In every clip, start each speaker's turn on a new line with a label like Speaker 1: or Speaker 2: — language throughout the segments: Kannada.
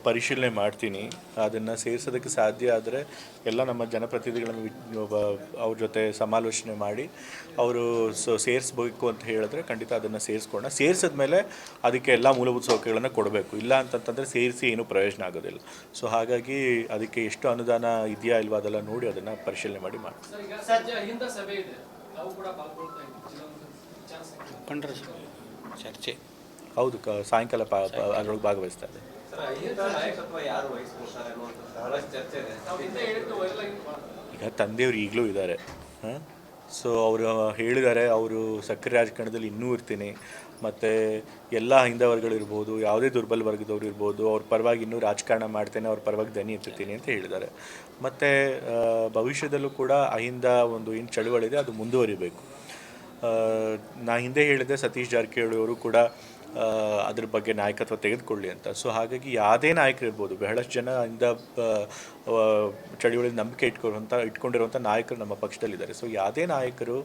Speaker 1: ಪರಿಶೀಲನೆ ಮಾಡ್ತೀನಿ. ಅದನ್ನು ಸೇರಿಸೋದಕ್ಕೆ ಸಾಧ್ಯ ಆದರೆ ಎಲ್ಲ ನಮ್ಮ ಜನಪ್ರತಿನಿಧಿಗಳನ್ನು ಅವ್ರ ಜೊತೆ ಸಮಾಲೋಚನೆ ಮಾಡಿ ಅವರು ಸೇರಿಸ್ಬೇಕು ಅಂತ ಹೇಳಿದ್ರೆ ಖಂಡಿತ ಅದನ್ನು ಸೇರಿಸಿದ ಮೇಲೆ ಅದಕ್ಕೆ ಎಲ್ಲ ಮೂಲಭೂತ ಸೌಕರ್ಯಗಳನ್ನು ಕೊಡಬೇಕು. ಇಲ್ಲ ಅಂತಂತಂದರೆ ಸೇರಿಸಿ ಏನೂ ಪ್ರಯೋಜನ ಆಗೋದಿಲ್ಲ. ಸೊ ಹಾಗಾಗಿ ಅದಕ್ಕೆ ಎಷ್ಟು ಅನುದಾನ ಇದೆಯಾ ಇಲ್ವಾ ಅದೆಲ್ಲ ನೋಡಿ ಅದನ್ನು ಪರಿಶೀಲನೆ ಮಾಡಿ
Speaker 2: ಚರ್ಚೆ
Speaker 1: ಹೌದು. ಸಾಯಂಕಾಲ ಅದರೊಳಗೆ ಭಾಗವಹಿಸ್ತಾ ಇದೆ. ಈಗ ತಂದೆಯವರು ಈಗಲೂ ಇದ್ದಾರೆ. ಸೊ ಅವರು ಹೇಳಿದ್ದಾರೆ, ಅವರು ಸಕ್ರಿಯ ರಾಜಕಾರಣದಲ್ಲಿ ಇನ್ನೂ ಇರ್ತೀನಿ, ಮತ್ತು ಎಲ್ಲ ಹಿಂದವರ್ಗಳಿರ್ಬೋದು, ಯಾವುದೇ ದುರ್ಬಲ ವರ್ಗದವ್ರು ಇರ್ಬೋದು, ಅವ್ರ ಪರವಾಗಿ ಇನ್ನೂ ರಾಜಕಾರಣ ಮಾಡ್ತೇನೆ, ಅವ್ರ ಪರವಾಗಿ ದನಿ ಎತ್ತುತ್ತೀನಿ ಅಂತ ಹೇಳಿದ್ದಾರೆ. ಮತ್ತು ಭವಿಷ್ಯದಲ್ಲೂ ಕೂಡ ಅಹಿಂದ ಒಂದು ಏನು ಚಳುವಳಿದೆ ಅದು ಮುಂದುವರಿಬೇಕು. ನಾ ಹಿಂದೆ ಹೇಳಿದೆ ಸತೀಶ್ ಜಾರಕಿಹೊಳಿ ಅವರು ಕೂಡ ಅದ್ರ ಬಗ್ಗೆ ನಾಯಕತ್ವ ತೆಗೆದುಕೊಳ್ಳಿ ಅಂತ. ಸೊ ಹಾಗಾಗಿ ಯಾವುದೇ ನಾಯಕರು ಇರ್ಬೋದು, ಬಹಳಷ್ಟು ಜನ ಇಂದ ಚಳುವಳಿ ನಂಬಿಕೆ ಇಟ್ಕೊಂಡಿರುವಂಥ ನಾಯಕರು ನಮ್ಮ ಪಕ್ಷದಲ್ಲಿದ್ದಾರೆ. ಸೊ ಯಾವುದೇ ನಾಯಕರು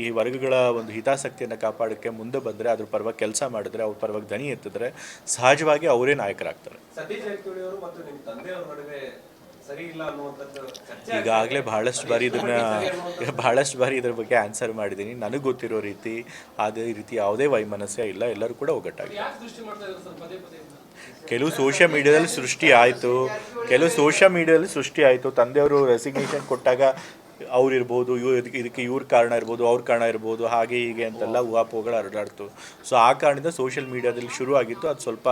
Speaker 1: ಈ ವರ್ಗಗಳ ಒಂದು ಹಿತಾಸಕ್ತಿಯನ್ನು ಕಾಪಾಡೋಕ್ಕೆ ಮುಂದೆ ಬಂದರೆ, ಅದ್ರ ಪರವಾಗಿ ಕೆಲಸ ಮಾಡಿದ್ರೆ, ಅವ್ರ ಪರವಾಗಿ ದನಿ ಎತ್ತಿದ್ರೆ ಸಹಜವಾಗಿ ಅವರೇ ನಾಯಕರಾಗ್ತಾರೆ. ಈಗಾಗಲೇ ಬಹಳಷ್ಟು ಬಾರಿ ಇದ್ರ ಬಗ್ಗೆ ಆನ್ಸರ್ ಮಾಡಿದ್ದೀನಿ. ನನಗೆ ಗೊತ್ತಿರೋ ರೀತಿ ಅದೇ ರೀತಿ ಯಾವುದೇ ವೈಮನಸ್ಯ ಇಲ್ಲ, ಎಲ್ಲರೂ ಕೂಡ ಒಗ್ಗಟ್ಟಾಗಿ. ಕೆಲವು ಸೋಷಿಯಲ್ ಮೀಡಿಯಾದಲ್ಲಿ ಸೃಷ್ಟಿ ಆಯಿತು. ತಂದೆಯವರು ರೆಸಿಗ್ನೇಷನ್ ಕೊಟ್ಟಾಗ ಅವ್ರಿರ್ಬೋದು, ಇದಕ್ಕೆ ಇವ್ರ ಕಾರಣ ಇರ್ಬೋದು, ಅವ್ರ ಕಾರಣ ಇರ್ಬೋದು, ಹಾಗೆ ಹೀಗೆ ಅಂತೆಲ್ಲ ಊಹಾಪೋಹಗಳು ಹರಡಾಡ್ತು. ಸೊ ಆ ಕಾರಣದಿಂದ ಸೋಷಿಯಲ್ ಮೀಡಿಯಾದಲ್ಲಿ ಶುರು ಆಗಿತ್ತು. ಅದು ಸ್ವಲ್ಪ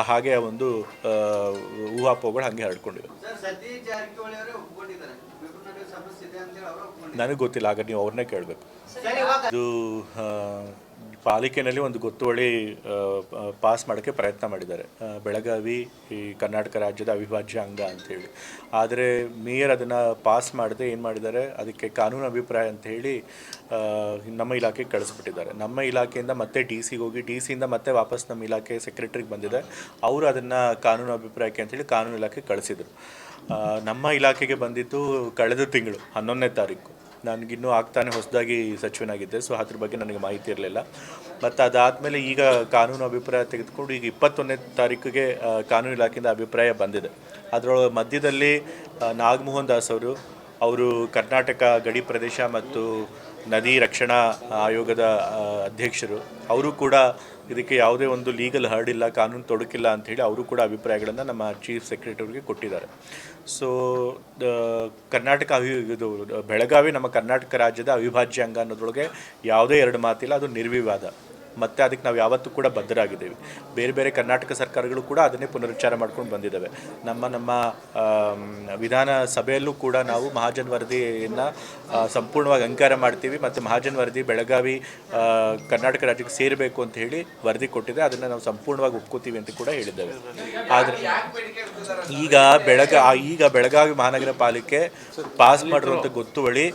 Speaker 1: ಹಾಗೆ ಒಂದು ಊಹಾಪೋಹಗಳು ಹಾಗೆ ಹರಡ್ಕೊಂಡಿವೆ. ನನಗೆ ಗೊತ್ತಿಲ್ಲ, ಹಾಗಾದ್ರೆ ನೀವು ಅವ್ರನ್ನೇ ಕೇಳಬೇಕು. ಇದು ಪಾಲಿಕೆಯಲ್ಲಿ ಒಂದು ಗೊತ್ತುವಳಿ ಪಾಸ್ ಮಾಡೋಕ್ಕೆ ಪ್ರಯತ್ನ ಮಾಡಿದ್ದಾರೆ. ಬೆಳಗಾವಿ ಈ ಕರ್ನಾಟಕ ರಾಜ್ಯದ ಅವಿಭಾಜ್ಯ ಅಂಗ ಅಂಥೇಳಿ. ಆದರೆ ಮೇಯರ್ ಅದನ್ನು ಪಾಸ್ ಮಾಡದೆ ಏನು ಮಾಡಿದ್ದಾರೆ, ಅದಕ್ಕೆ ಕಾನೂನು ಅಭಿಪ್ರಾಯ ಅಂತ ಹೇಳಿ ನಮ್ಮ ಇಲಾಖೆಗೆ ಕಳಿಸ್ಬಿಟ್ಟಿದ್ದಾರೆ. ನಮ್ಮ ಇಲಾಖೆಯಿಂದ ಮತ್ತೆ ಡಿ ಸಿಗೆ ಹೋಗಿ, ಡಿ ಸಿಯಿಂದ ಮತ್ತೆ ವಾಪಸ್ ನಮ್ಮ ಇಲಾಖೆ ಸೆಕ್ರೆಟ್ರಿಗೆ ಬಂದಿದೆ. ಅವರು ಅದನ್ನು ಕಾನೂನು ಅಭಿಪ್ರಾಯಕ್ಕೆ ಅಂಥೇಳಿ ಕಾನೂನು ಇಲಾಖೆಗೆ ಕಳಿಸಿದರು. ನಮ್ಮ ಇಲಾಖೆಗೆ ಬಂದಿದ್ದು ಕಳೆದ ತಿಂಗಳು 11ನೇ ತಾರೀಕು. ನನಗಿನ್ನೂ ಆಗ್ತಾನೆ ಹೊಸದಾಗಿ ಸಚಿವನಾಗಿದ್ದೆ. ಸೊ ಅದ್ರ ಬಗ್ಗೆ ನನಗೆ ಮಾಹಿತಿ ಇರಲಿಲ್ಲ. ಮತ್ತು ಅದಾದಮೇಲೆ ಈಗ ಕಾನೂನು ಅಭಿಪ್ರಾಯ ತೆಗೆದುಕೊಂಡು ಈಗ 21ನೇ ತಾರೀಕಿಗೆ ಕಾನೂನು ಇಲಾಖೆಯಿಂದ ಅಭಿಪ್ರಾಯ ಬಂದಿದೆ. ಅದರೊಳಗೆ ಮಧ್ಯದಲ್ಲಿ ನಾಗಮೋಹನ್ ದಾಸ್ ಅವರು ಕರ್ನಾಟಕ ಗಡಿ ಪ್ರದೇಶ ಮತ್ತು ನದಿ ರಕ್ಷಣಾ ಆಯೋಗದ ಅಧ್ಯಕ್ಷರು, ಅವರು ಕೂಡ ಇದಕ್ಕೆ ಯಾವುದೇ ಒಂದು ಲೀಗಲ್ ಹರ್ಡಿಲ್ಲ, ಕಾನೂನು ತೊಡಕಿಲ್ಲ ಅಂಥೇಳಿ ಅವರು ಕೂಡ ಅಭಿಪ್ರಾಯಗಳನ್ನು ನಮ್ಮ ಚೀಫ್ ಸೆಕ್ರೆಟರಿಗೆ ಕೊಟ್ಟಿದ್ದಾರೆ. ಸೊ ಇದು ಬೆಳಗಾವಿ ನಮ್ಮ ಕರ್ನಾಟಕ ರಾಜ್ಯದ ಅವಿಭಾಜ್ಯ ಅಂಗ ಅನ್ನೋದ್ರೊಳಗೆ ಯಾವುದೇ ಎರಡು ಮಾತಿಲ್ಲ, ಅದು ನಿರ್ವಿವಾದ. ಮತ್ತು ಅದಕ್ಕೆ ನಾವು ಯಾವತ್ತೂ ಕೂಡ ಬದ್ಧರಾಗಿದ್ದೇವೆ. ಬೇರೆ ಬೇರೆ ಕರ್ನಾಟಕ ಸರ್ಕಾರಗಳು ಕೂಡ ಅದನ್ನೇ ಪುನರುಚ್ಚಾರ ಮಾಡ್ಕೊಂಡು ಬಂದಿದ್ದಾವೆ. ನಮ್ಮ ವಿಧಾನಸಭೆಯಲ್ಲೂ ಕೂಡ ನಾವು ಮಹಾಜನ್ ವರದಿಯನ್ನು ಸಂಪೂರ್ಣವಾಗಿ ಅಂಗೀಕಾರ ಮಾಡ್ತೀವಿ. ಮತ್ತು ಮಹಾಜನ್ ವರದಿ ಬೆಳಗಾವಿ ಕರ್ನಾಟಕ ರಾಜ್ಯಕ್ಕೆ ಸೇರಬೇಕು ಅಂತ ಹೇಳಿ ವರದಿ ಕೊಟ್ಟಿದೆ. ಅದನ್ನು ನಾವು ಸಂಪೂರ್ಣವಾಗಿ ಒಪ್ಕೋತೀವಿ ಅಂತ ಕೂಡ ಹೇಳಿದ್ದೇವೆ. ಆದರೆ ಈಗ ಬೆಳಗಾವಿ ಮಹಾನಗರ ಪಾಲಿಕೆ ಪಾಸ್ ಮಾಡಿರುವಂಥ ಗೊತ್ತುವಳಿ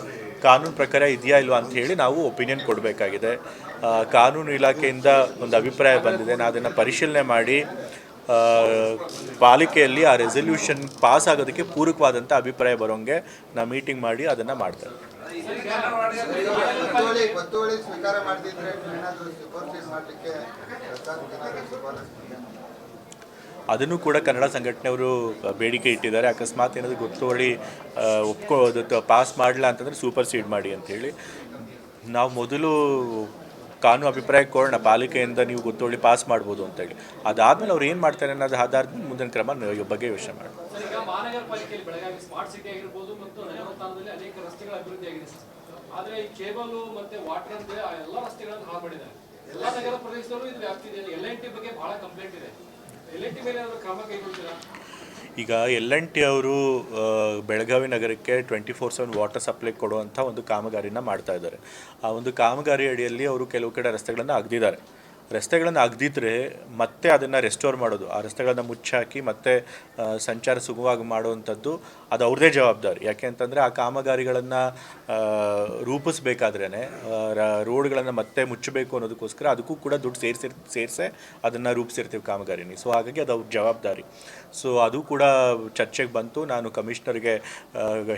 Speaker 1: ಕಾನೂನು ಪ್ರಕಾರ ಇದೆಯಾ ಇಲ್ವಾ ಅಂತ ಹೇಳಿ ನಾವು ಒಪಿನಿಯನ್ ಕೊಡಬೇಕಾಗಿದೆ. ಕಾನೂನು ಇಲಾಖೆಯಿಂದ ಒಂದು ಅಭಿಪ್ರಾಯ ಬಂದಿದೆ. ನಾನು ಅದನ್ನು ಪರಿಶೀಲನೆ ಮಾಡಿ ಪಾಲಿಕೆಯಲ್ಲಿ ಆ ರೆಸಲ್ಯೂಷನ್ ಪಾಸ್ ಆಗೋದಕ್ಕೆ ಪೂರಕವಾದಂಥ ಅಭಿಪ್ರಾಯ ಬರೋಂಗೆ ನಾವು ಮೀಟಿಂಗ್ ಮಾಡಿ ಅದನ್ನು ಮಾಡ್ತೇವೆ. ಅದನ್ನು ಕೂಡ ಕನ್ನಡ ಸಂಘಟನೆಯವರು ಬೇಡಿಕೆ ಇಟ್ಟಿದ್ದಾರೆ. ಅಕಸ್ಮಾತ್ ಏನಾದರೂ ಗೊತ್ತುವಳಿ ಪಾಸ್ ಮಾಡಲಿಲ್ಲ ಅಂತಂದರೆ ಸೂಪರ್ ಸೀಡ್ ಮಾಡಿ ಅಂಥೇಳಿ. ನಾವು ಮೊದಲು ಕಾನೂನು ಅಭಿಪ್ರಾಯ ಕೊಡೋಣ, ಪಾಲಿಕೆಯಿಂದ ನೀವು ಗೊತ್ತುವಳಿ ಪಾಸ್ ಮಾಡ್ಬೋದು ಅಂತೇಳಿ. ಅದಾದಮೇಲೆ ಅವ್ರು ಏನು ಮಾಡ್ತಾರೆ ಅನ್ನೋದು ಆಧಾರದ ಮುಂದಿನ ಕ್ರಮ ಬಗ್ಗೆ ಯೋಚನೆ ಮಾಡಿ. ಈಗ L&T ಅವರು ಬೆಳಗಾವಿ ನಗರಕ್ಕೆ 24/7 ವಾಟರ್ ಸಪ್ಲೈ ಕೊಡುವಂಥ ಒಂದು ಕಾಮಗಾರಿನ ಮಾಡ್ತಾ ಇದ್ದಾರೆ. ಆ ಒಂದು ಕಾಮಗಾರಿ ಅಡಿಯಲ್ಲಿ ಅವರು ಕೆಲವು ಕಡೆ ರಸ್ತೆಗಳನ್ನು ಅಗೆದಿದ್ದಾರೆ. ರಸ್ತೆಗಳನ್ನು ಅಗೆದಿದ್ರೆ ಮತ್ತೆ ಅದನ್ನು ರೆಸ್ಟೋರ್ ಮಾಡೋದು, ಆ ರಸ್ತೆಗಳನ್ನು ಮುಚ್ಚಾಕಿ ಮತ್ತೆ ಸಂಚಾರ ಸುಗಮವಾಗಿ ಮಾಡುವಂಥದ್ದು ಅದು ಅವ್ರದ್ದೇ ಜವಾಬ್ದಾರಿ. ಯಾಕೆ ಅಂತಂದರೆ ಆ ಕಾಮಗಾರಿಗಳನ್ನು ರೂಪಿಸ್ಬೇಕಾದ್ರೇ ರೋಡ್ಗಳನ್ನು ಮತ್ತೆ ಮುಚ್ಚಬೇಕು ಅನ್ನೋದಕ್ಕೋಸ್ಕರ ಅದಕ್ಕೂ ಕೂಡ ದುಡ್ಡು ಸೇರಿಸೇ ಅದನ್ನು ರೂಪಿಸಿರ್ತೀವಿ ಕಾಮಗಾರಿನಿ. ಸೊ ಹಾಗಾಗಿ ಅದು ಅವ್ರ ಜವಾಬ್ದಾರಿ. ಸೊ ಅದು ಕೂಡ ಚರ್ಚೆಗೆ ಬಂತು. ನಾನು ಕಮಿಷನರ್ಗೆ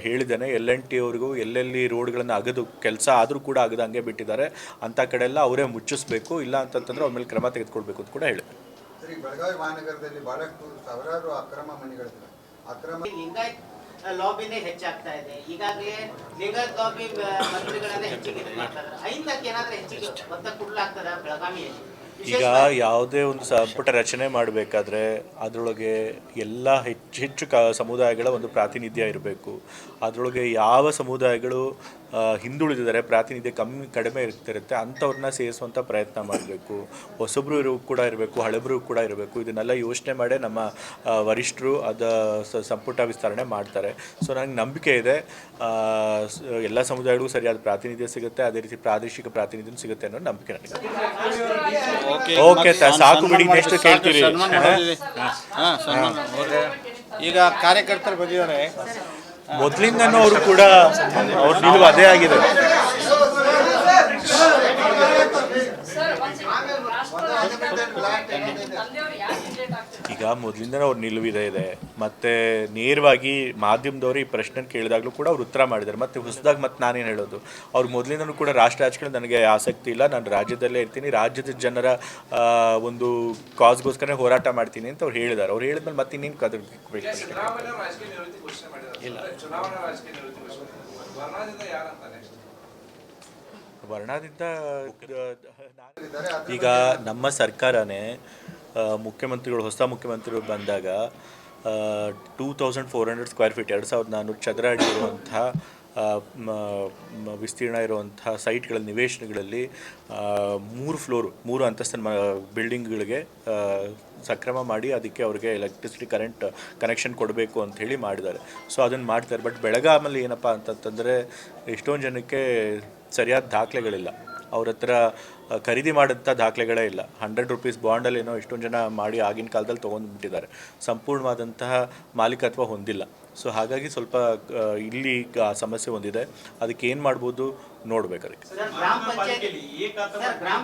Speaker 1: ಹೇಳಿದ್ದೇನೆ, L&T ಅವ್ರಿಗೂ ಎಲ್ಲೆಲ್ಲಿ ರೋಡ್ಗಳನ್ನು ಅಗೆದು ಕೆಲಸ ಆದರೂ ಕೂಡ ಅಗದಂಗೆ ಬಿಟ್ಟಿದ್ದಾರೆ ಅಂಥ ಕಡೆ ಎಲ್ಲ ಅವರೇ ಮುಚ್ಚಿಸ್ಬೇಕು, ಇಲ್ಲ ಅಂತಂತಂದರೆ ಅವ್ರ ಮೇಲೆ ಕ್ರಮ ತೆಗೆದುಕೊಳ್ಬೇಕು ಅಂತ ಕೂಡ ಹೇಳಿದೆ.
Speaker 2: ಸರಿ, ಬೆಳಗಾವಿ ಮಹಾನಗರದಲ್ಲಿ ಬಹಳಷ್ಟು ಸಾವಿರಾರು ಅಕ್ರಮ ಮನೆಗಳಿವೆ. ಅಕ್ರಮ
Speaker 3: ಲಿಂಗಾಯತ್ ಲಾಬಿನೇ ಹೆಚ್ಚಾಗ್ತಾ ಇದೆ. ಈಗಾಗಲೇ ಲಿಂಗಾಯತ್ ಲಾಬಿ ಮಂತ್ರಿಗಳನ್ನ ಹೆಚ್ಚಿಗೆ ಮಾಡ್ತಾರೆ. ಐದಕ್ಕೆ ಏನಾದ್ರೂ ಹೆಚ್ಚಿಗೆ ಒತ್ತ ಕೊಡ್ಲಾಗ್ತದ ಬೆಳಗಾವಿಯಲ್ಲಿ?
Speaker 1: ಈಗ ಯಾವುದೇ ಒಂದು ಸಂಪುಟ ರಚನೆ ಮಾಡಬೇಕಾದ್ರೆ ಅದರೊಳಗೆ ಎಲ್ಲ ಹೆಚ್ಚು ಸಮುದಾಯಗಳ ಒಂದು ಪ್ರಾತಿನಿಧ್ಯ ಇರಬೇಕು. ಅದರೊಳಗೆ ಯಾವ ಸಮುದಾಯಗಳು ಹಿಂದುಳಿದಿದ್ದಾರೆ, ಪ್ರಾತಿನಿಧ್ಯ ಕಡಿಮೆ ಇರ್ತಿರುತ್ತೆ, ಅಂಥವ್ರನ್ನ ಸೇರಿಸುವಂಥ ಪ್ರಯತ್ನ ಮಾಡಬೇಕು. ಹೊಸಬ್ರು ಕೂಡ ಇರಬೇಕು, ಹಳಬರು ಕೂಡ ಇರಬೇಕು. ಇದನ್ನೆಲ್ಲ ಯೋಚನೆ ಮಾಡೇ ನಮ್ಮ ವರಿಷ್ಠರು ಸಂಪುಟ ವಿಸ್ತರಣೆ ಮಾಡ್ತಾರೆ. ಸೊ ನನಗೆ ನಂಬಿಕೆ ಇದೆ ಎಲ್ಲ ಸಮುದಾಯಗಳಿಗೂ ಸರಿಯಾದ ಪ್ರಾತಿನಿಧ್ಯ ಸಿಗುತ್ತೆ, ಅದೇ ರೀತಿ ಪ್ರಾದೇಶಿಕ ಪ್ರಾತಿನಿಧ್ಯ ಸಿಗುತ್ತೆ ಅನ್ನೋ ನಂಬಿಕೆ ನನಗೆ. ಓಕೆ ಸಾಕು ಬಿಡಿ, ನೆಕ್ಸ್ಟ್ ಕೇಳ್ತೀರಿ.
Speaker 4: ಈಗ ಕಾರ್ಯಕರ್ತರು ಬಂದಿದ್ದಾರೆ,
Speaker 1: ಮೊದಲಿಂದನೂ ಅವರು ಕೂಡ ಅವ್ರ ನಿಲುವು ಅದೇ ಆಗಿದೆ. ಈಗ ಮೊದಲಿಂದನೂ ಅವ್ರ ನಿಲುವಿದೆ ಇದೆ. ಮತ್ತು ನೇರವಾಗಿ ಮಾಧ್ಯಮದವರು ಈ ಪ್ರಶ್ನೆ ಕೇಳಿದಾಗಲೂ ಕೂಡ ಅವ್ರು ಉತ್ತರ ಮಾಡಿದ್ದಾರೆ. ಮತ್ತು ಹೊಸದಾಗಿ ಮತ್ತೆ ನಾನೇನು ಹೇಳೋದು, ಅವ್ರು ಮೊದಲಿಂದನೂ ಕೂಡ ರಾಜಕೀಯ ನನಗೆ ಆಸಕ್ತಿ ಇಲ್ಲ, ನಾನು ರಾಜ್ಯದಲ್ಲೇ ಇರ್ತೀನಿ, ರಾಜ್ಯದ ಜನರ ಒಂದು ಕಾಸ್ಗೋಸ್ಕರ ಹೋರಾಟ ಮಾಡ್ತೀನಿ ಅಂತ ಅವ್ರು ಹೇಳಿದ್ದಾರೆ. ಅವ್ರು ಹೇಳಿದ್ಮೇಲೆ ಮತ್ತೆ ಇನ್ನೇನು ವರ್ಣದಿಂದ ಈಗ ನಮ್ಮ ಸರ್ಕಾರನೇ ಮುಖ್ಯಮಂತ್ರಿಗಳು ಹೊಸ ಮುಖ್ಯಮಂತ್ರಿಗಳು ಬಂದಾಗ 2400 ಸ್ಕ್ವೇರ್ ಫೀಟ್ 2400 ಚದರ ಅಡಿ ಇರುವಂಥ ವಿಸ್ತೀರ್ಣ ಇರುವಂಥ ಸೈಟ್ಗಳ ನಿವೇಶನಗಳಲ್ಲಿ 3 ಅಂತಸ್ತಿನ ಬಿಲ್ಡಿಂಗ್ಗಳಿಗೆ ಸಕ್ರಮ ಮಾಡಿ ಅದಕ್ಕೆ ಅವ್ರಿಗೆ ಎಲೆಕ್ಟ್ರಿಸಿಟಿ ಕನೆಕ್ಷನ್ ಕೊಡಬೇಕು ಅಂತ ಹೇಳಿ ಮಾಡಿದ್ದಾರೆ. ಸೊ ಅದನ್ನು ಮಾಡ್ತಾರೆ. ಬಟ್ ಬೆಳಗಾಮಲ್ಲಿ ಏನಪ್ಪ ಅಂತಂತಂದರೆ ಎಷ್ಟೊಂದು ಜನಕ್ಕೆ ಸರಿಯಾದ ದಾಖಲೆಗಳಿಲ್ಲ. ಅವ್ರ ಹತ್ರ ಖರೀದಿ ಮಾಡೋಂಥ ದಾಖಲೆಗಳೇ ಇಲ್ಲ. 100 ರೂಪೀಸ್ ಬಾಂಡಲ್ಲಿ ಏನೋ ಎಷ್ಟೊಂದು ಜನ ಮಾಡಿ ಆಗಿನ ಕಾಲದಲ್ಲಿ ತೊಗೊಂಡ್ಬಿಟ್ಟಿದ್ದಾರೆ. ಸಂಪೂರ್ಣವಾದಂತಹ ಮಾಲೀಕತ್ವ ಹೊಂದಿಲ್ಲ. ಸೊ ಹಾಗಾಗಿ ಸ್ವಲ್ಪ ಇಲ್ಲಿ ಸಮಸ್ಯೆ ಹೊಂದಿದೆ. ಅದಕ್ಕೆ ಏನು ಮಾಡ್ಬೋದು ನೋಡ್ಬೇಕು. ಅದಕ್ಕೆ
Speaker 3: ಗ್ರಾಮ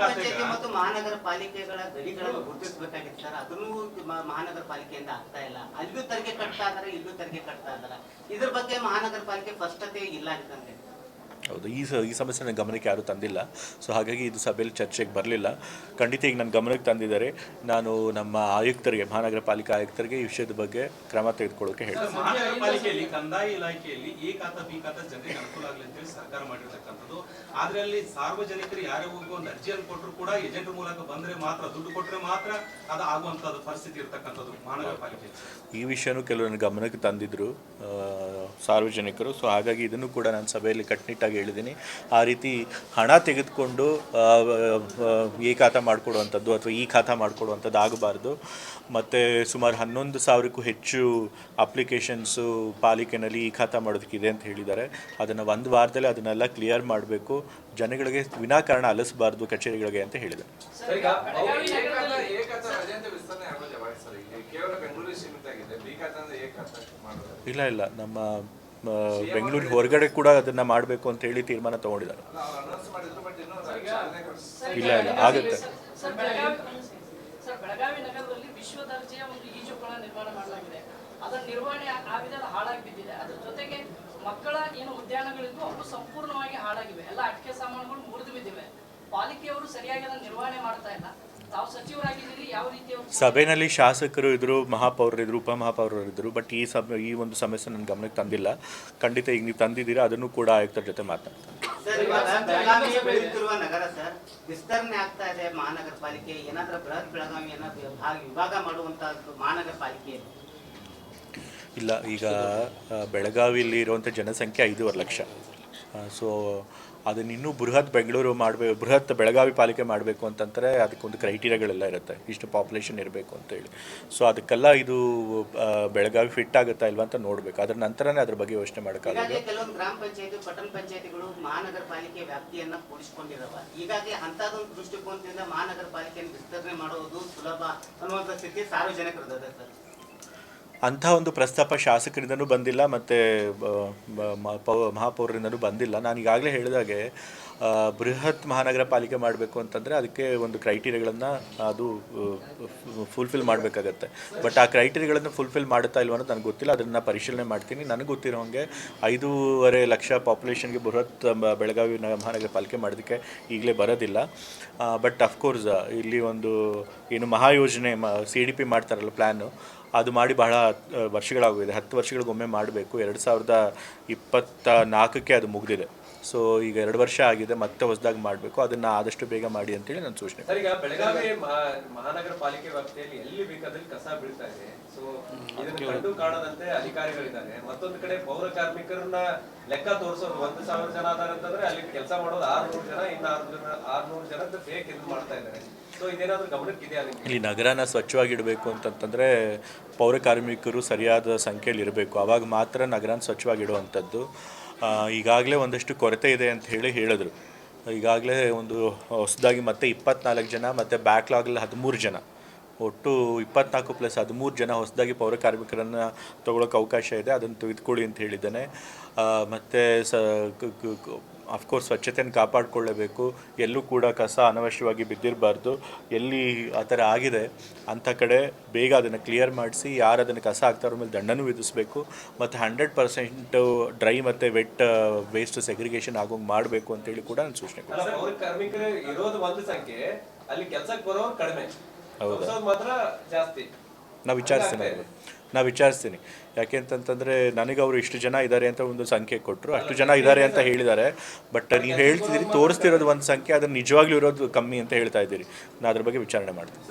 Speaker 3: ಪಂಚಾಯತಿ ಮತ್ತು ಮಹಾನಗರ ಪಾಲಿಕೆಗಳ ಗಡಿಗಳನ್ನು ಗುರುತಿಸಬೇಕಾಗಿತ್ತು ಸರ್. ಅದನ್ನು ಮಹಾನಗರ ಪಾಲಿಕೆಯಿಂದ ಆಗ್ತಾ ಇಲ್ಲ. ಅಲ್ಲಿಯೂ ತೆರಿಗೆ ಕಟ್ತಾ ಇದಾರೆ, ಇಲ್ಲೂ ತೆರಿಗೆ ಕಟ್ತಾ ಇದಾರೆ. ಇದ್ರ ಬಗ್ಗೆ ಮಹಾನಗರ ಪಾಲಿಕೆ ಸ್ಪಷ್ಟತೆ ಇಲ್ಲ ಅಂತಂದ್ರೆ.
Speaker 1: ಹೌದು, ಈ ಸಮಸ್ಯೆ ನನ್ನ ಗಮನಕ್ಕೆ ಯಾರೂ ತಂದಿಲ್ಲ. ಸೊ ಹಾಗಾಗಿ ಇದು ಸಭೆಯಲ್ಲಿ ಚರ್ಚೆಗೆ ಬರಲಿಲ್ಲ. ಖಂಡಿತ ಈಗ ನನ್ನ ಗಮನಕ್ಕೆ ತಂದಿದ್ದಾರೆ. ನಾನು ನಮ್ಮ ಆಯುಕ್ತರಿಗೆ, ಮಹಾನಗರ ಪಾಲಿಕೆ ಆಯುಕ್ತರಿಗೆ ಈ ವಿಷಯದ ಬಗ್ಗೆ ಕ್ರಮ ತೆಗೆದುಕೊಳ್ಳೋಕೆ ಹೇಳ್ತೀನಿ.
Speaker 5: ಮಹಾನಗರ ಪಾಲಿಕೆಯಲ್ಲಿ ಕಂದಾಯ ಇಲಾಖೆಯಲ್ಲಿ ಎ ಖಾತಾ ಬಿ ಖಾತಾ ಜನರಿಗೆ ಅನುಕೂಲ ಆಗಲಿ ಅಂತೇಳಿ ಸರ್ಕಾರ ಮಾಡಿರ್ತಕ್ಕಂಥದ್ದು. ಆದ್ರೆ ಅಲ್ಲಿ ಸಾರ್ವಜನಿಕರು ಯಾರಿಗೂ ಒಂದು ಅರ್ಜಿಯನ್ನು ಕೊಟ್ಟರು ಕೂಡ ಏಜೆಂಟ್ ಮೂಲಕ ಬಂದ್ರೆ ಮಾತ್ರ, ದುಡ್ಡು ಕೊಟ್ಟರೆ ಮಾತ್ರ ಅದು ಆಗುವಂಥದ್ದು ಪರಿಸ್ಥಿತಿ ಇರ್ತಕ್ಕಂಥದ್ದು ಮಹಾನಗರ ಪಾಲಿಕೆ.
Speaker 1: ಈ ವಿಷಯನೂ ಕೆಲವು ನನ್ನ ಗಮನಕ್ಕೆ ತಂದಿದ್ರು ಸಾರ್ವಜನಿಕರು. ಸೊ ಹಾಗಾಗಿ ಇದನ್ನು ಕೂಡ ನಾನು ಸಭೆಯಲ್ಲಿ ಕಟ್ಟುನಿಟ್ಟಾಗಿ ಹೇಳಿದ್ದೀನಿ. ಆ ರೀತಿ ಹಣ ತೆಗೆದುಕೊಂಡು ಎ ಖಾತಾ ಮಾಡಿಕೊಡುವಂಥದ್ದು ಅಥವಾ ಈ ಖಾತಾ ಮಾಡಿಕೊಡುವಂಥದ್ದು ಆಗಬಾರ್ದು. ಮತ್ತು ಸುಮಾರು 11,000ಕ್ಕೂ ಹೆಚ್ಚು ಅಪ್ಲಿಕೇಶನ್ಸು ಪಾಲಿಕೆನಲ್ಲಿ ಈ ಖಾತಾ ಮಾಡೋದಕ್ಕಿದೆ ಅಂತ ಹೇಳಿದ್ದಾರೆ. ಅದನ್ನು ಒಂದು ವಾರದಲ್ಲೇ ಅದನ್ನೆಲ್ಲ ಕ್ಲಿಯರ್ ಮಾಡಬೇಕು. ಜನಗಳಿಗೆ ವಿನಾಕಾರಣ ಅಲಿಸಬಾರ್ದು ಕಚೇರಿಗಳಿಗೆ ಅಂತ ಹೇಳಿದ್ದಾರೆ. ಇಲ್ಲ ನಮ್ಮ ಬೆಂಗಳೂರಿಗೆ ಹೊರಗಡೆ ಕೂಡ ಅದನ್ನ ಮಾಡಬೇಕು ಅಂತ ಹೇಳಿ ತೀರ್ಮಾನ ತಗೊಂಡಿದ್ದಾರೆ. ಇಲ್ಲ ಆಗುತ್ತೆ.
Speaker 6: ಬೆಳಗಾವಿ ನಗರದಲ್ಲಿ ವಿಶ್ವ ದರ್ಜೆಯ ಒಂದು ಈಜುಕೊಳ ನಿರ್ಮಾಣ ಮಾಡಲಾಗಿದೆ. ಅದರ ನಿರ್ವಹಣೆ ಆಗಿದ್ರೆ ಹಾಳಾಗಿ ಬಿದ್ದಿದೆ. ಅದ್ರ ಜೊತೆಗೆ ಮಕ್ಕಳ ಏನು ಉದ್ಯಾನಗಳಿದ್ದು ಅವು ಸಂಪೂರ್ಣವಾಗಿ ಹಾಳಾಗಿವೆ. ಎಲ್ಲ ಅಟಿಕೆ ಸಾಮಾನುಗಳು ಮುರಿದು ಬಿದ್ದಿವೆ. ಪಾಲಿಕೆಯವರು ಸರಿಯಾಗಿ ಅದನ್ನು ನಿರ್ವಹಣೆ ಮಾಡ್ತಾ ಇಲ್ಲ. ತಾವು ಸಚಿವರಾಗಿದ್ದೀರಿ, ಯಾವ ರೀತಿಯ
Speaker 1: ಸಭೆಯಲ್ಲಿ ಶಾಸಕರು ಇದ್ರು, ಮಹಾಪೌರರಿದ್ರು, ಉಪಮಹಾಪೌರರಿದ್ರು. ಬಟ್ ಈ ಒಂದು ಸಮಸ್ಯೆ ನನ್ನ ಗಮನಕ್ಕೆ ತಂದಿಲ್ಲ. ಖಂಡಿತ ಈಗ ನೀವು ತಂದಿದ್ದೀರಾ, ಅದನ್ನು ಕೂಡ ಆಯುಕ್ತರ ಜೊತೆ ಮಾತಾಡ್ತಾರೆ.
Speaker 3: ಬೆಳೆಯುತ್ತಿರುವ ನಗರ ಸರ್, ವಿಸ್ತರಣೆ ಆಗ್ತಾ ಇದೆ ಮಹಾನಗರ ಪಾಲಿಕೆ. ಏನಾದ್ರೂ ಬೃಹತ್ ಬೆಳಗಾವಿಯನ್ನ ವಿಭಾಗ ಮಾಡುವಂತಹದ್ದು ಮಹಾನಗರ ಪಾಲಿಕೆ
Speaker 1: ಇಲ್ಲ. ಈಗ ಬೆಳಗಾವಿಯಲ್ಲಿ ಇರುವಂಥ ಜನಸಂಖ್ಯೆ 5.5 ಲಕ್ಷ. ಸೊ ಅದನ್ನ ಇನ್ನೂ ಬೃಹತ್ ಬೃಹತ್ ಬೆಳಗಾವಿ ಪಾಲಿಕೆ ಮಾಡಬೇಕು ಅಂತಂದರೆ ಅದಕ್ಕೊಂದು ಕ್ರೈಟೀರಿಯಾಗಳೆಲ್ಲ ಇರುತ್ತೆ, ಇಷ್ಟು ಪಾಪ್ಯುಲೇಷನ್ ಇರಬೇಕು ಅಂತೇಳಿ. ಸೊ ಅದಕ್ಕೆಲ್ಲ ಇದು ಬೆಳಗಾವಿ ಫಿಟ್ ಆಗುತ್ತಾ ಇಲ್ವಾ ಅಂತ ನೋಡಬೇಕು. ಅದ್ರ ನಂತರನೇ ಅದ್ರ ಬಗ್ಗೆ ಯೋಚನೆ ಮಾಡೋಕ್ಕಾಗುತ್ತೆ.
Speaker 3: ಕೆಲವೊಂದು ಗ್ರಾಮ ಪಂಚಾಯತಿ, ಪಟ್ಟಣ ಪಂಚಾಯತಿಗಳು ಮಹಾನಗರ ಪಾಲಿಕೆ ವ್ಯಾಪ್ತಿಯನ್ನ ಕೂಡಿಸಿಕೊಂಡಿರವ. ಈಗಾಗಲೇ ಅಂತದೊಂದು ದೃಷ್ಟಿಕೋನದಿಂದ ಮಹಾನಗರ ಪಾಲಿಕೆಯನ್ನು ವಿಸ್ತರಣೆ ಮಾಡುವುದು ಸುಲಭ ಅನ್ನುವಂಥ ಸ್ಥಿತಿ ಸಾರ್ವಜನಿಕರದ್ದು ಸರ್.
Speaker 1: ಅಂಥ ಒಂದು ಪ್ರಸ್ತಾಪ ಶಾಸಕರಿಂದನೂ ಬಂದಿಲ್ಲ ಮತ್ತು ಮಹಾಪೌರರಿಂದನೂ ಬಂದಿಲ್ಲ. ನಾನು ಈಗಾಗಲೇ ಹೇಳಿದಾಗೆ ಬೃಹತ್ ಮಹಾನಗರ ಪಾಲಿಕೆ ಮಾಡಬೇಕು ಅಂತಂದರೆ ಅದಕ್ಕೆ ಒಂದು ಕ್ರೈಟೀರಿಯಾಗಳನ್ನು ಅದು ಫುಲ್ಫಿಲ್ ಮಾಡಬೇಕಾಗತ್ತೆ. ಬಟ್ ಆ ಕ್ರೈಟೀರಿಯಾಗಳನ್ನು ಫುಲ್ಫಿಲ್ ಮಾಡುತ್ತಾ ಇಲ್ವ ಅನ್ನೋದು ನನಗೆ ಗೊತ್ತಿಲ್ಲ. ಅದನ್ನು ಪರಿಶೀಲನೆ ಮಾಡ್ತೀನಿ. ನನಗೆ ಗೊತ್ತಿರೋ ಹಾಗೆ 5.5 ಲಕ್ಷ ಪಾಪ್ಯುಲೇಷನ್ಗೆ ಬೃಹತ್ ಬೆಳಗಾವಿ ಮಹಾನಗರ ಪಾಲಿಕೆ ಮಾಡೋದಕ್ಕೆ ಈಗಲೇ ಬರೋದಿಲ್ಲ. ಬಟ್ ಅಫ್ಕೋರ್ಸ್ ಇಲ್ಲಿ ಒಂದು ಏನು ಮಹಾಯೋಜನೆ CDP ಮಾಡ್ತಾರಲ್ಲ ಪ್ಲ್ಯಾನು, ಅದು ಮಾಡಿ ಬಹಳ ವರ್ಷಗಳಾಗೋಗಿದೆ. 10 ವರ್ಷಗಳಿಗೊಮ್ಮೆ ಮಾಡಬೇಕು. 2024ಕ್ಕೆ ಅದು ಮುಗಿದಿದೆ. ಸೊ ಈಗ 2 ವರ್ಷ ಆಗಿದೆ, ಮತ್ತೆ ಹೊಸದಾಗಿ ಮಾಡಬೇಕು. ಅದನ್ನು ಆದಷ್ಟು ಬೇಗ ಮಾಡಿ ಅಂತೇಳಿ ನನ್ನ ಸೂಚನೆ.
Speaker 7: ಸರ್, ಈಗ ಬೆಳಗಾವಿ ಮಹಾನಗರ ಪಾಲಿಕೆ ವ್ಯಾಪ್ತಿಯಲ್ಲಿ ಎಲ್ಲಿ ಬೇಕಾದಲ್ಲಿ ಕಸ ಬೀಳ್ತಾ ಇದೆ. ಸೊ ಇದನ್ನು ಕಂಡು ಕಾಣದಂತೆ ಅಧಿಕಾರಿಗಳಿದ್ದಾರೆ. ಮತ್ತೊಂದು ಕಡೆ ಪೌರ ಕಾರ್ಮಿಕರನ್ನ ಲೆಕ್ಕ ತೋರಿಸೋದು 1,000 ಜನ ಅದಾರ ಅಂತಂದ್ರೆ ಅಲ್ಲಿ ಕೆಲಸ ಮಾಡೋದು 600 ಜನ, ಇನ್ನು 600 ಜನ ಫೇಕ್ ಇದು ಮಾಡ್ತಾ ಇದ್ದಾರೆ. ಸೊ ಇದೇನಾದ್ರೂ ಗಮನಕ್ಕಿದೆಯಾ ನಿಮಗೆ?
Speaker 1: ಇಲ್ಲಿ ನಗರನ ಸ್ವಚ್ಛವಾಗಿಡಬೇಕು ಅಂತಂತಂದರೆ ಪೌರ ಕಾರ್ಮಿಕರು ಸರಿಯಾದ ಸಂಖ್ಯೆಯಲ್ಲಿ ಇರಬೇಕು. ಆವಾಗ ಮಾತ್ರ ನಗರನ ಸ್ವಚ್ಛವಾಗಿಡುವಂಥದ್ದು. ಈಗಾಗಲೇ ಒಂದಷ್ಟು ಕೊರತೆ ಇದೆ ಅಂತ ಹೇಳಿದ್ರು. ಈಗಾಗಲೇ ಒಂದು ಹೊಸದಾಗಿ ಮತ್ತೆ 24 ಜನ ಮತ್ತು ಬ್ಯಾಕ್ಲಾಗಲ್ಲಿ 13 ಜನ, ಒಟ್ಟು 24 + 13 ಜನ ಹೊಸದಾಗಿ ಪೌರ ಕಾರ್ಮಿಕರನ್ನು ತೊಗೊಳಕ್ಕೆ ಅವಕಾಶ ಇದೆ. ಅದನ್ನು ತೆಗೆದುಕೊಳ್ಳಿ ಅಂತ ಹೇಳಿದ್ದಾನೆ. ಮತ್ತು ಅಫ್ಕೋರ್ಸ್ ಸ್ವಚ್ಛತೆಯನ್ನು ಕಾಪಾಡಿಕೊಳ್ಳಬೇಕು. ಎಲ್ಲೂ ಕೂಡ ಕಸ ಅನವಶ್ಯವಾಗಿ ಬಿದ್ದಿರಬಾರ್ದು. ಎಲ್ಲಿ ಆ ಥರ ಆಗಿದೆ ಅಂಥ ಕಡೆ ಬೇಗ ಅದನ್ನು ಕ್ಲಿಯರ್ ಮಾಡಿಸಿ, ಯಾರು ಅದನ್ನು ಕಸ ಹಾಕ್ತಾರೋ ಮೇಲೆ ದಂಡನೂ ವಿಧಿಸಬೇಕು. ಮತ್ತು 100% ಡ್ರೈ ಮತ್ತು ವೆಟ್ ವೇಸ್ಟ್ ಸೆಗ್ರಿಗೇಷನ್ ಆಗೋಂಗೆ ಮಾಡಬೇಕು ಅಂತೇಳಿ ಕೂಡ ನಾನು ಸೂಚನೆ ಕೊಡ್ತೀನಿ.
Speaker 7: ಪೌರ ಕಾರ್ಮಿಕರು ಇರೋದು ಒಂದು ಸಂಖ್ಯೆ, ಅಲ್ಲಿ ಕೆಲಸಕ್ಕೆ ಬರೋರು ಕಡಿಮೆ, ಮಾತ್ರ ಜಾಸ್ತಿ.
Speaker 1: ನಾವು ವಿಚಾರಿಸ್ತೀನಿ ಯಾಕೆ ಅಂತಂತಂದರೆ ನನಗೆ ಅವರು ಇಷ್ಟು ಜನ ಇದ್ದಾರೆ ಅಂತ ಒಂದು ಸಂಖ್ಯೆ ಕೊಟ್ಟರು, ಅಷ್ಟು ಜನ ಇದ್ದಾರೆ ಅಂತ ಹೇಳಿದ್ದಾರೆ. ಬಟ್ ನೀವು ಹೇಳ್ತಿದ್ದೀರಿ ತೋರಿಸ್ತಿರೋದು ಒಂದು ಸಂಖ್ಯೆ, ಅದನ್ನು ನಿಜವಾಗ್ಲೂ ಇರೋದು ಕಮ್ಮಿ ಅಂತ ಹೇಳ್ತಾ ಇದ್ದೀರಿ. ನಾನು ಅದ್ರ ಬಗ್ಗೆ ವಿಚಾರಣೆ ಮಾಡ್ತೀನಿ.